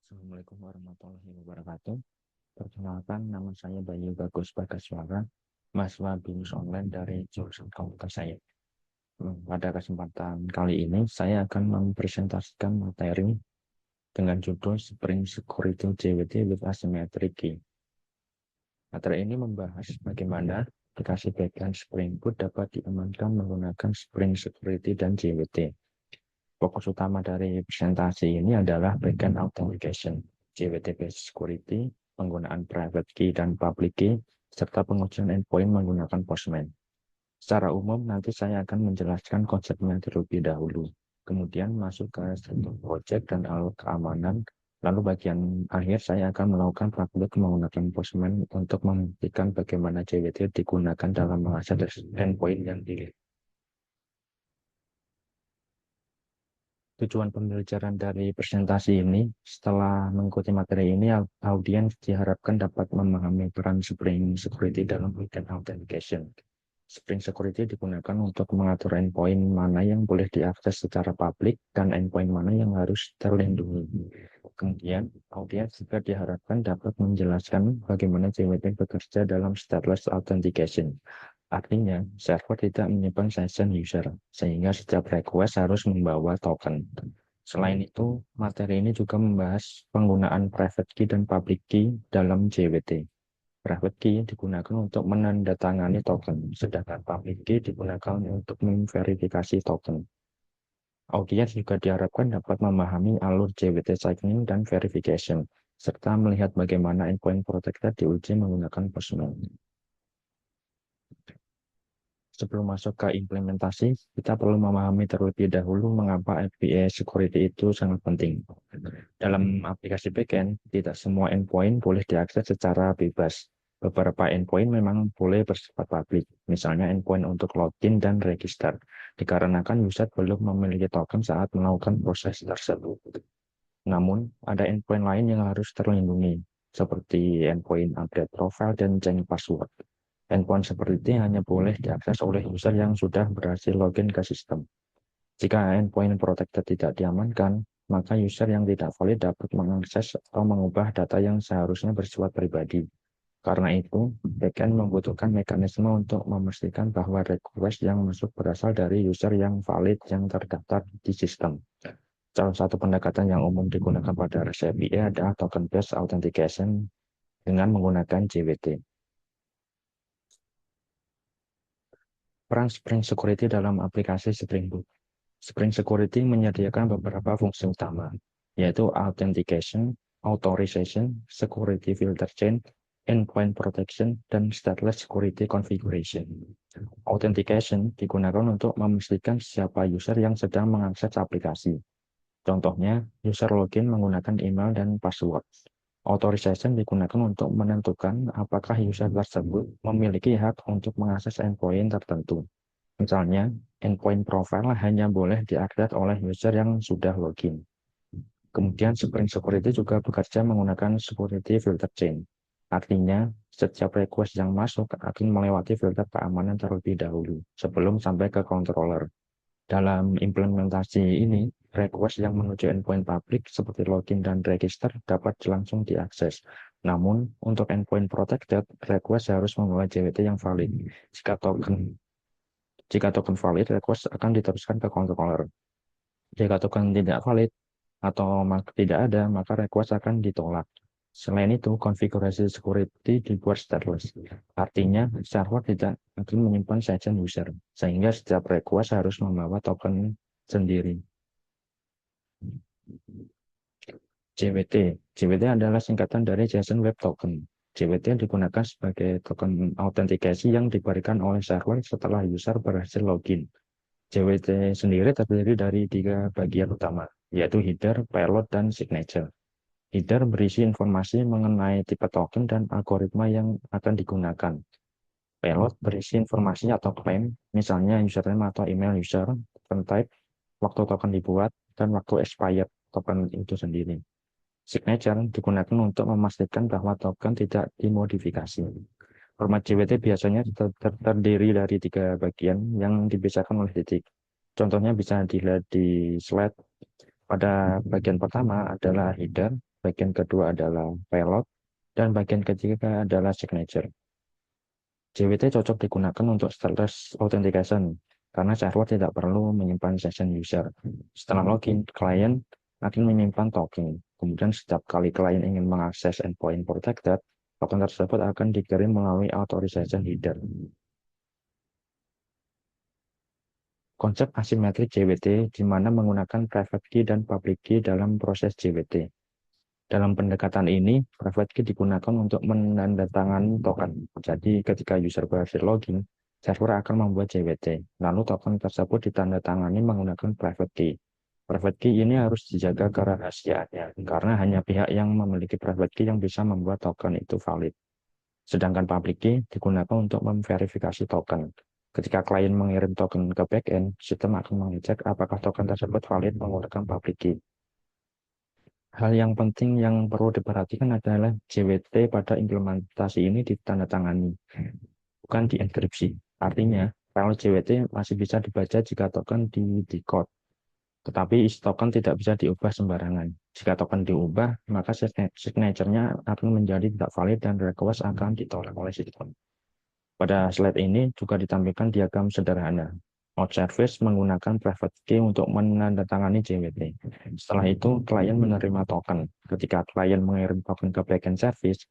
Assalamualaikum warahmatullahi wabarakatuh. Perkenalkan, nama saya Bayu Bagus Bagaswara, mahasiswa BINUS Online dari jurusan Komputer Science. Pada kesempatan kali ini, saya akan mempresentasikan materi dengan judul Spring Security JWT with Asymmetric Key. Materi ini membahas bagaimana aplikasi backend Spring Boot dapat diamankan menggunakan Spring Security dan JWT. Fokus utama dari presentasi ini adalah backend authentication, JWT-based security, penggunaan private key dan public key, serta pengujian endpoint menggunakan Postman. Secara umum, nanti saya akan menjelaskan konsepnya terlebih dahulu. Kemudian masuk ke struktur project dan alur keamanan. Lalu bagian akhir saya akan melakukan praktik menggunakan Postman untuk membuktikan bagaimana JWT digunakan dalam mengakses endpoint yang dilihat. Tujuan pembelajaran dari presentasi ini, setelah mengikuti materi ini, audiens diharapkan dapat memahami peran Spring Security dalam backend authentication. Spring Security digunakan untuk mengatur endpoint mana yang boleh diakses secara publik dan endpoint mana yang harus terlindungi. Kemudian, audiens juga diharapkan dapat menjelaskan bagaimana JWT bekerja dalam stateless authentication. Artinya, server tidak menyimpan session user, sehingga setiap request harus membawa token. Selain itu, materi ini juga membahas penggunaan private key dan public key dalam JWT. Private key digunakan untuk menandatangani token, sedangkan public key digunakan untuk memverifikasi token. Audiens juga diharapkan dapat memahami alur JWT signing dan verification, serta melihat bagaimana endpoint protected diuji menggunakan Postman. Sebelum masuk ke implementasi, kita perlu memahami terlebih dahulu mengapa FPA security itu sangat penting. Dalam aplikasi backend, tidak semua endpoint boleh diakses secara bebas. Beberapa endpoint memang boleh bersifat publik, misalnya endpoint untuk login dan register, dikarenakan user belum memiliki token saat melakukan proses tersebut. Namun, ada endpoint lain yang harus terlindungi, seperti endpoint update profile dan change password. Endpoint seperti ini hanya boleh diakses oleh user yang sudah berhasil login ke sistem. Jika endpoint protected tidak diamankan, maka user yang tidak valid dapat mengakses atau mengubah data yang seharusnya bersifat pribadi. Karena itu, backend membutuhkan mekanisme untuk memastikan bahwa request yang masuk berasal dari user yang valid yang terdaftar di sistem. Salah satu pendekatan yang umum digunakan pada REST-API adalah token-based authentication dengan menggunakan JWT. Peran Spring Security dalam aplikasi Spring Boot. Spring Security menyediakan beberapa fungsi utama, yaitu authentication, authorization, security filter chain, endpoint protection, dan stateless security configuration. Authentication digunakan untuk memastikan siapa user yang sedang mengakses aplikasi. Contohnya, user login menggunakan email dan password. Authorization digunakan untuk menentukan apakah user tersebut memiliki hak untuk mengakses endpoint tertentu. Misalnya, endpoint profile hanya boleh diakses oleh user yang sudah login. Kemudian Spring Security juga bekerja menggunakan security filter chain. Artinya, setiap request yang masuk akan melewati filter keamanan terlebih dahulu sebelum sampai ke controller. Dalam implementasi ini, request yang menuju endpoint publik seperti login dan register dapat langsung diakses. Namun, untuk endpoint protected, request harus membawa JWT yang valid. Jika token valid, request akan diteruskan ke controller. Jika token tidak valid atau tidak ada, maka request akan ditolak. Selain itu, konfigurasi security dibuat stateless. Artinya, server tidak akan menyimpan session user, sehingga setiap request harus membawa token sendiri. JWT. JWT adalah singkatan dari JSON Web Token. JWT digunakan sebagai token autentikasi yang diberikan oleh server setelah user berhasil login. JWT sendiri terdiri dari 3 bagian utama, yaitu header, payload, dan signature. Header berisi informasi mengenai tipe token dan algoritma yang akan digunakan. Payload berisi informasi atau klaim, misalnya username atau email user, token type, waktu token dibuat, dan waktu expired token itu sendiri. Signature digunakan untuk memastikan bahwa token tidak dimodifikasi. Format JWT biasanya terdiri dari 3 bagian yang dipisahkan oleh titik. Contohnya bisa dilihat di slide. Pada bagian pertama adalah header, bagian kedua adalah payload, dan bagian ketiga adalah signature. JWT cocok digunakan untuk stateless authentication karena server tidak perlu menyimpan session user. Setelah login, klien akan menyimpan token. Kemudian setiap kali klien ingin mengakses endpoint protected, token tersebut akan dikirim melalui authorization header. Konsep asimetrik JWT di mana menggunakan private key dan public key dalam proses JWT. Dalam pendekatan ini, private key digunakan untuk menandatangani token. Jadi, ketika user berhasil login, server akan membuat JWT. Lalu token tersebut ditandatangani menggunakan private key. Private key ini harus dijaga kerahasiaannya, karena hanya pihak yang memiliki private key yang bisa membuat token itu valid. Sedangkan public key digunakan untuk memverifikasi token. Ketika klien mengirim token ke backend, sistem akan mengecek apakah token tersebut valid menggunakan public key. Hal yang penting yang perlu diperhatikan adalah JWT pada implementasi ini ditandatangani, bukan dienkripsi. Artinya, file JWT masih bisa dibaca jika token di-decode, tetapi isi token tidak bisa diubah sembarangan. Jika token diubah, maka signature-nya akan menjadi tidak valid dan request akan ditolak oleh sistem. Pada slide ini juga ditampilkan diagram sederhana. Node service menggunakan private key untuk menandatangani JWT. Setelah itu, klien menerima token. Ketika klien mengirim token ke backend service,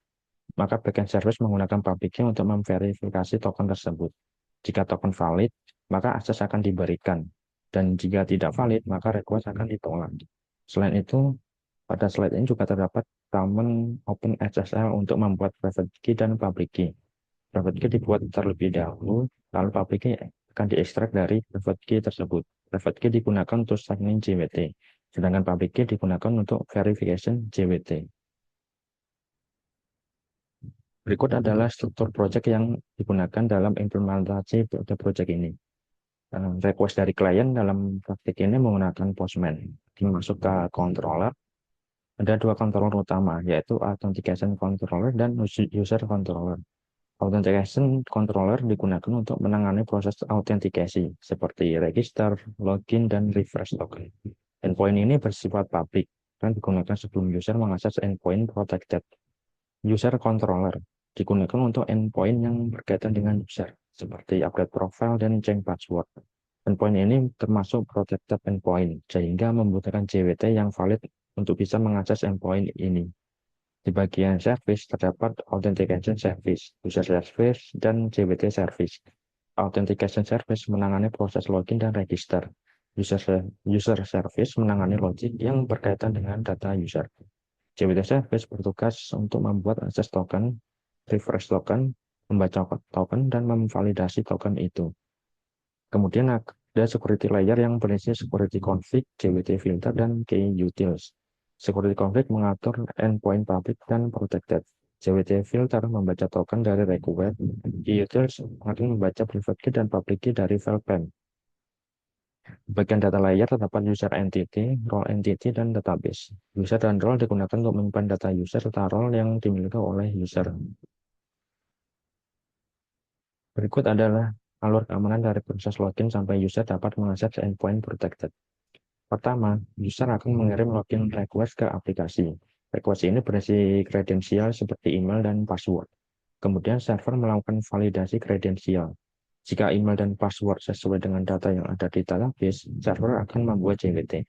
maka backend service menggunakan public key untuk memverifikasi token tersebut. Jika token valid, maka akses akan diberikan. Dan jika tidak valid, maka request akan ditolak. Selain itu, pada slide ini juga terdapat common OpenSSL untuk membuat private key dan public key. Private key dibuat terlebih dahulu, lalu public key akan diekstrak dari private key tersebut. Private key digunakan untuk signing JWT, sedangkan public key digunakan untuk verification JWT. Berikut adalah struktur project yang digunakan dalam implementasi project ini. Request dari klien dalam praktik ini menggunakan Postman. Masuk ke controller, ada dua controller utama, yaitu authentication controller dan user controller. Authentication controller digunakan untuk menangani proses autentikasi seperti register, login, dan refresh token. Endpoint ini bersifat public dan digunakan sebelum user mengakses endpoint protected. User controller digunakan untuk endpoint yang berkaitan dengan user, seperti update profile dan change password. Endpoint ini termasuk protected endpoint, sehingga membutuhkan JWT yang valid untuk bisa mengakses endpoint ini. Di bagian service terdapat authentication service, user service, dan JWT service. Authentication service menangani proses login dan register. User service menangani login yang berkaitan dengan data user. JWT service bertugas untuk membuat akses token, refresh token, membaca token, dan memvalidasi token itu. Kemudian ada security layer yang berisi security config, JWT filter, dan key utils. Security config mengatur endpoint public dan protected. JWT filter membaca token dari request. Key utils akan membaca private key dan public key dari file PEM. Bagian data layer terdapat user entity, role entity, dan database. User dan role digunakan untuk menyimpan data user serta role yang dimiliki oleh user. Berikut adalah alur keamanan dari proses login sampai user dapat mengakses endpoint protected. Pertama, user akan mengirim login request ke aplikasi. Request ini berisi kredensial seperti email dan password. Kemudian server melakukan validasi kredensial. Jika email dan password sesuai dengan data yang ada di database, server akan membuat JWT.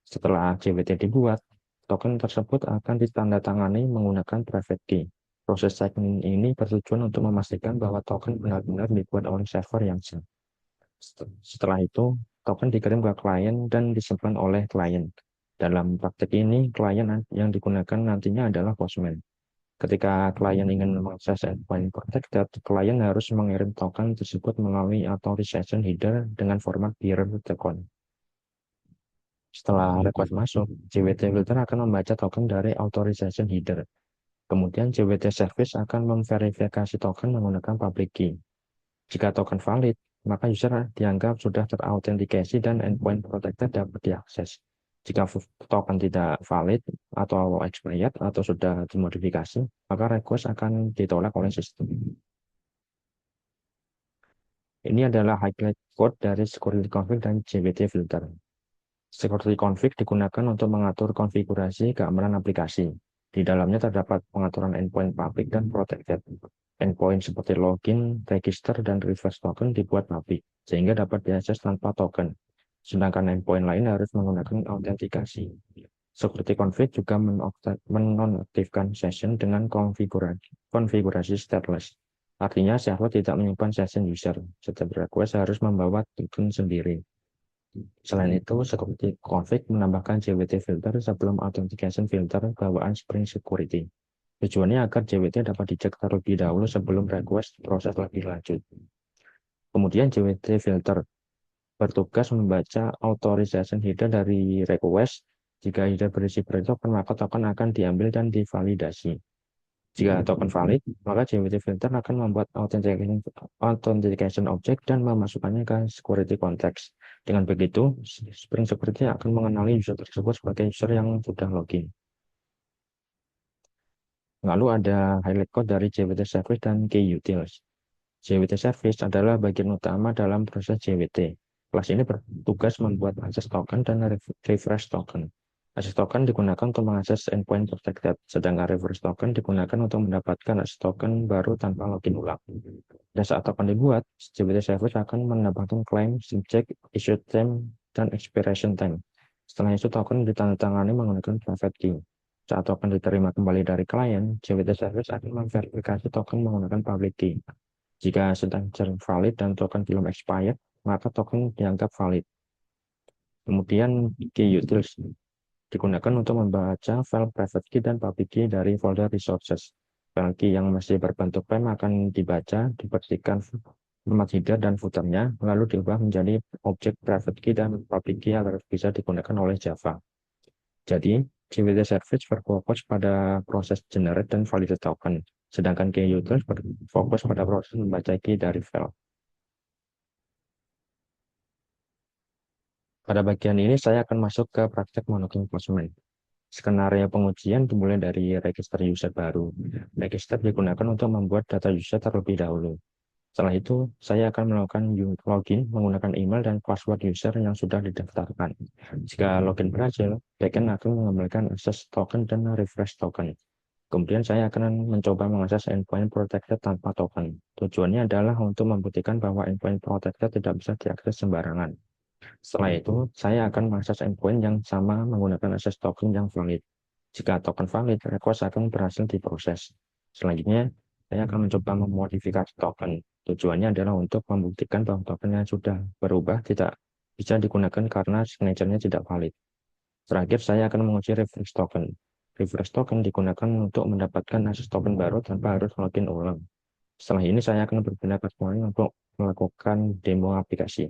Setelah JWT dibuat, token tersebut akan ditandatangani menggunakan private key. Proses signing ini bertujuan untuk memastikan bahwa token benar-benar dibuat oleh server yang sah. Setelah itu, token dikirim ke klien dan disimpan oleh klien. Dalam praktik ini, klien yang digunakan nantinya adalah Postman. Ketika klien ingin mengakses endpoint protected, klien harus mengirim token tersebut melalui authorization header dengan format bearer token. Setelah request masuk, JWT filter akan membaca token dari authorization header. Kemudian JWT service akan memverifikasi token menggunakan public key. Jika token valid, maka user dianggap sudah terautentikasi dan endpoint protected dapat diakses. Jika token tidak valid atau expired atau sudah dimodifikasi, maka request akan ditolak oleh sistem. Ini adalah highlight code dari security config dan JWT filter. Security config digunakan untuk mengatur konfigurasi keamanan aplikasi. Di dalamnya terdapat pengaturan endpoint public dan protected. Endpoint seperti login, register, dan reverse token dibuat public, sehingga dapat diakses tanpa token. Sedangkan endpoint lain harus menggunakan autentikasi. Security config juga menonaktifkan session dengan konfigurasi stateless. Artinya server tidak menyimpan session user. Setiap request harus membawa token sendiri. Selain itu, security config menambahkan JWT filter sebelum authentication filter bawaan Spring Security. Tujuannya agar JWT dapat dicek terlebih dahulu sebelum request proses lebih lanjut. Kemudian JWT filter bertugas membaca authorization header dari request. Jika header berisi token, maka token akan diambil dan divalidasi. Jika token valid, maka JWT filter akan membuat authentication object dan memasukkannya ke security context. Dengan begitu, Spring Security akan mengenali user tersebut sebagai user yang sudah login. Lalu ada highlight code dari JWT Service dan Key Utils. JWT Service adalah bagian utama dalam proses JWT. Kelas ini bertugas membuat akses token dan refresh token. Akses token digunakan untuk mengakses endpoint protected, sedangkan reverse token digunakan untuk mendapatkan akses token baru tanpa login ulang. Dan saat token dibuat, JWT Service akan menambahkan claim, subject, issue time, dan expiration time. Setelah itu token ditandatangani menggunakan private key. Saat token diterima kembali dari klien, JWT Service akan memverifikasi token menggunakan public key. Jika sedang valid dan token belum expired, maka token dianggap valid. Kemudian key utils digunakan untuk membaca file private key dan public key dari folder resources. File key yang masih berbentuk PEM akan dibaca, dibersihkan format header dan footernya, lalu diubah menjadi objek private key dan public key agar bisa digunakan oleh Java. Jadi, JWT Service berfokus pada proses generate dan validate token, sedangkan key utils berfokus pada proses membaca key dari file. Pada bagian ini saya akan masuk ke praktek monitoring postman. Skenario pengujian dimulai dari register user baru. Register digunakan untuk membuat data user terlebih dahulu. Setelah itu, saya akan melakukan login menggunakan email dan password user yang sudah didaftarkan. Jika login berhasil, backend akan mengembalikan akses token dan refresh token. Kemudian saya akan mencoba mengakses endpoint protected tanpa token. Tujuannya adalah untuk membuktikan bahwa endpoint protected tidak bisa diakses sembarangan. Setelah itu, saya akan mengakses endpoint yang sama menggunakan akses token yang valid. Jika token valid, request akan berhasil diproses. Selanjutnya, saya akan mencoba memodifikasi token. Tujuannya adalah untuk membuktikan bahwa token yang sudah berubah tidak bisa digunakan karena signature-nya tidak valid. Terakhir, saya akan menguji refresh token. Refresh token digunakan untuk mendapatkan akses token baru tanpa harus login ulang. Setelah ini, saya akan berpindah ke semuanya untuk melakukan demo aplikasi.